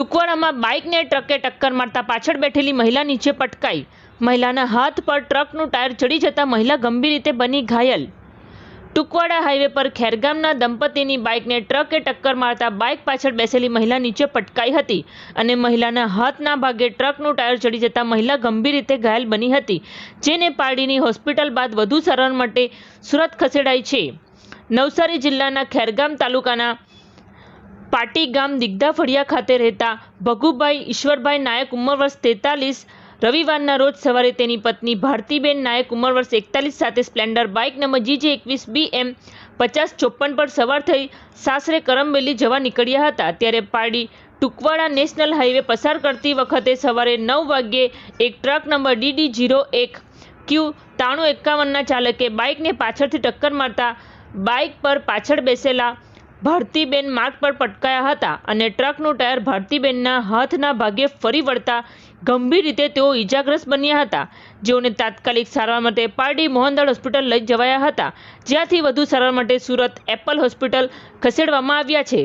કુકવાડામાં બાઇકને ટ્રકે ટક્કર મારતા પાછળ બેઠેલી મહિલા નીચે પટકાઈ। મહિલાના હાથ પર ટ્રકનું ટાયર ચડી જતા મહિલા ગંભીર રીતે બની ઘાયલ। ટુકવાડા હાઈવે પર ખેરગામના દંપતીની બાઇકને ટ્રકે ટક્કર મારતા બાઇક પાછળ બેસેલી મહિલા નીચે પટકાઈ હતી અને મહિલાના હાથના ભાગે ટ્રકનું ટાયર ચડી જતા મહિલા ગંભીર રીતે ઘાયલ બની હતી, જેને પારડીની હોસ્પિટલ બાદ વધુ સારવાર માટે સુરત ખસેડાઈ છે। નવસારી જિલ્લાના ખેરગામ તાલુકાના પાટી ગામ દિગદા ફળિયા ખાતે રહેતા ભગુભાઈ ઈશ્વરભાઈ નાયક ઉંમર વર્ષ 43 રવિવારના રોજ સવારે તેની પત્ની ભારતીબેન નાયક ઉંમર વર્ષ 41 સાથે સ્પ્લેન્ડર બાઇક નંબર GJ21BM 5054 પર સવાર થઈ સાસરે કરમબેલી જવા નીકળ્યા હતા। ત્યારે પારડી ટુકવાડા નેશનલ હાઈવે પસાર કરતી વખતે સવારે 9 વાગ્યે એક ટ્રક નંબર DD01 Q9351ના ચાલકે બાઇકને પાછળથી ટક્કર મારતા બાઇક પર પાછળ બેસેલા ભારતીબેન માર્ગ પર પટકાયા હતા અને ટ્રકનું ટાયર ભારતીબેનના હાથના ભાગે ફરી વળતા ગંભીર રીતે તેઓ ઈજાગ્રસ્ત બન્યા હતા, જેઓને તાત્કાલિક સારવાર માટે પારડી મોહનદાળ હોસ્પિટલ લઈ જવાયા હતા, જ્યાંથી વધુ સારવાર માટે સુરત એપલ હોસ્પિટલ ખસેડવામાં આવ્યા છે।